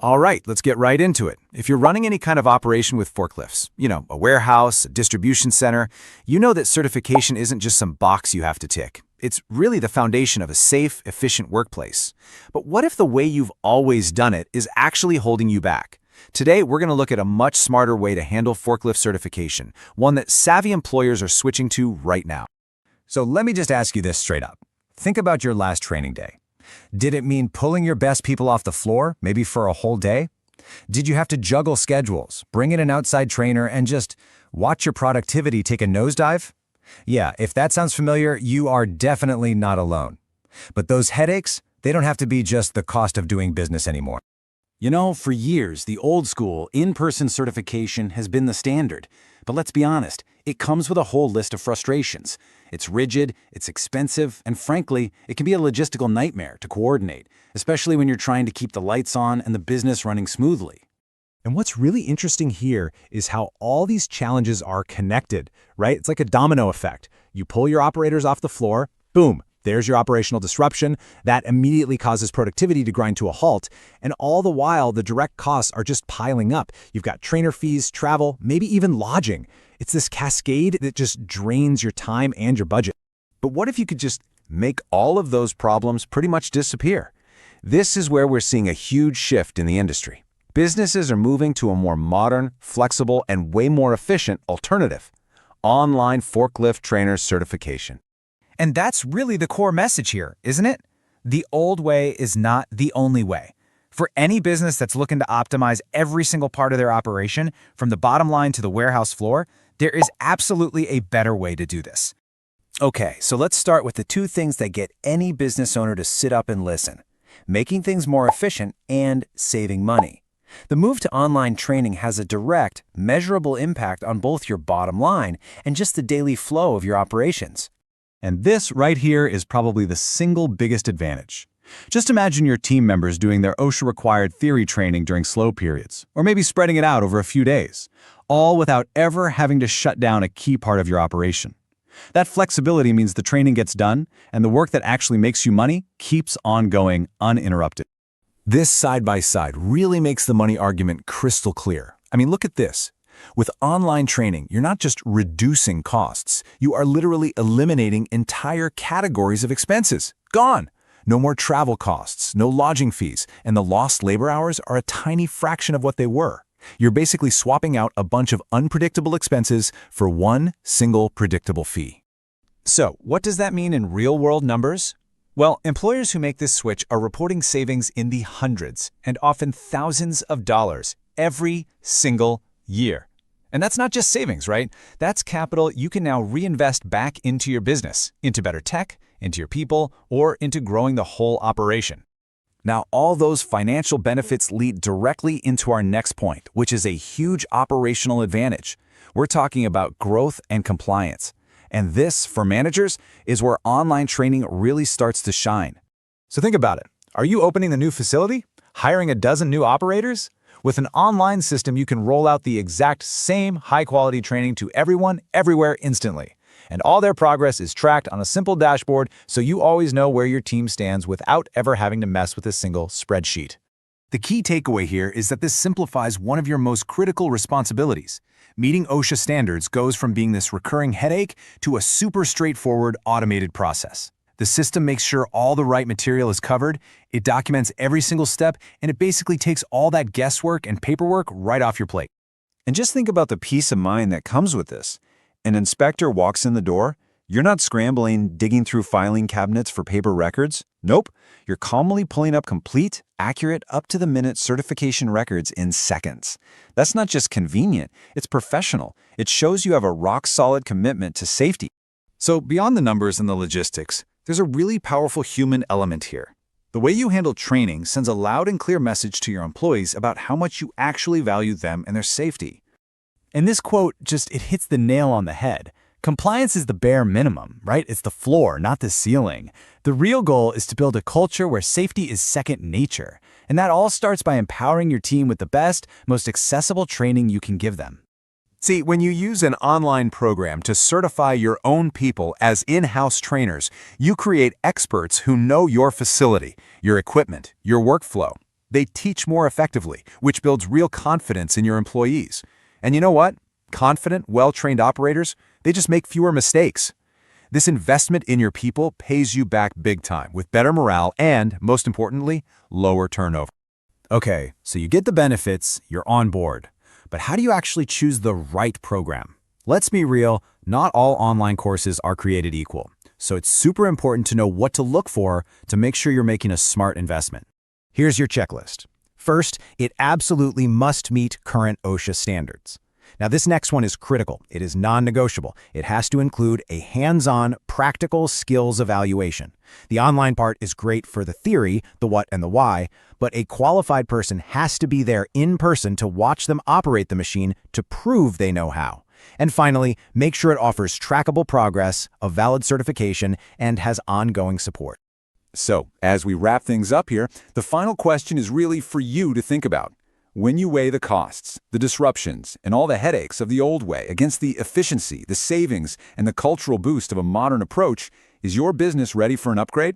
All right, let's get right into it. If you're running any kind of operation with forklifts, a warehouse, a distribution center, you know that certification isn't just some box you have to tick. It's really the foundation of a safe, efficient workplace. But what if the way you've always done it is actually holding you back? Today, we're going to look at a much smarter way to handle forklift certification, one that savvy employers are switching to right now. So let me just ask you this straight up. Think about your last training day. Did it mean pulling your best people off the floor, maybe for a whole day? Did you have to juggle schedules, bring in an outside trainer, and just watch your productivity take a nosedive? Yeah, if that sounds familiar, you are definitely not alone. But those headaches, they don't have to be just the cost of doing business anymore. For years, the old school, in-person certification has been the standard. But let's be honest, it comes with a whole list of frustrations. It's rigid, it's expensive, and frankly, it can be a logistical nightmare to coordinate, especially when you're trying to keep the lights on and the business running smoothly. And what's really interesting here is how all these challenges are connected, right? It's like a domino effect. You pull your operators off the floor, boom, there's your operational disruption. That immediately causes productivity to grind to a halt. And all the while, the direct costs are just piling up. You've got trainer fees, travel, maybe even lodging. It's this cascade that just drains your time and your budget. But what if you could just make all of those problems pretty much disappear? This is where we're seeing a huge shift in the industry. Businesses are moving to a more modern, flexible, and way more efficient alternative: online forklift trainer certification. And that's really the core message here, isn't it? The old way is not the only way. For any business that's looking to optimize every single part of their operation, from the bottom line to the warehouse floor, there is absolutely a better way to do this. Okay, so let's start with the two things that get any business owner to sit up and listen: making things more efficient and saving money. The move to online training has a direct, measurable impact on both your bottom line and just the daily flow of your operations. And this right here is probably the single biggest advantage. Just imagine your team members doing their OSHA-required theory training during slow periods, or maybe spreading it out over a few days, all without ever having to shut down a key part of your operation. That flexibility means the training gets done, and the work that actually makes you money keeps on going uninterrupted. This side-by-side really makes the money argument crystal clear. I mean, look at this. With online training, you're not just reducing costs, you are literally eliminating entire categories of expenses. Gone! No more travel costs, no lodging fees, and the lost labor hours are a tiny fraction of what they were. You're basically swapping out a bunch of unpredictable expenses for one single predictable fee. So, what does that mean in real-world numbers? Well, employers who make this switch are reporting savings in the hundreds and often thousands of dollars every single year. And that's not just savings, right? That's capital you can now reinvest back into your business, into better tech, into your people, or into growing the whole operation. Now, all those financial benefits lead directly into our next point, which is a huge operational advantage. We're talking about growth and compliance. And this, for managers, is where online training really starts to shine. So think about it. Are you opening a new facility? Hiring a dozen new operators? With an online system, you can roll out the exact same high-quality training to everyone, everywhere, instantly. And all their progress is tracked on a simple dashboard, so you always know where your team stands without ever having to mess with a single spreadsheet. The key takeaway here is that this simplifies one of your most critical responsibilities. Meeting OSHA standards goes from being this recurring headache to a super straightforward, automated process. The system makes sure all the right material is covered, it documents every single step, and it basically takes all that guesswork and paperwork right off your plate. And just think about the peace of mind that comes with this. An inspector walks in the door, you're not scrambling, digging through filing cabinets for paper records. Nope, you're calmly pulling up complete, accurate, up-to-the-minute certification records in seconds. That's not just convenient, it's professional. It shows you have a rock-solid commitment to safety. So beyond the numbers and the logistics, there's a really powerful human element here. The way you handle training sends a loud and clear message to your employees about how much you actually value them and their safety. And this quote it hits the nail on the head. Compliance is the bare minimum, right? It's the floor, not the ceiling. The real goal is to build a culture where safety is second nature. And that all starts by empowering your team with the best, most accessible training you can give them. See, when you use an online program to certify your own people as in-house trainers, you create experts who know your facility, your equipment, your workflow. They teach more effectively, which builds real confidence in your employees. And you know what? Confident, well-trained operators, they just make fewer mistakes. This investment in your people pays you back big time with better morale and, most importantly, lower turnover. Okay, so you get the benefits, you're on board. But how do you actually choose the right program? Let's be real, not all online courses are created equal. So it's super important to know what to look for to make sure you're making a smart investment. Here's your checklist. First, it absolutely must meet current OSHA standards. Now, this next one is critical. It is non-negotiable. It has to include a hands-on, practical skills evaluation. The online part is great for the theory, the what and the why, but a qualified person has to be there in person to watch them operate the machine to prove they know how. And finally, make sure it offers trackable progress, a valid certification, and has ongoing support. So, as we wrap things up here, the final question is really for you to think about. When you weigh the costs, the disruptions, and all the headaches of the old way against the efficiency, the savings, and the cultural boost of a modern approach, is your business ready for an upgrade?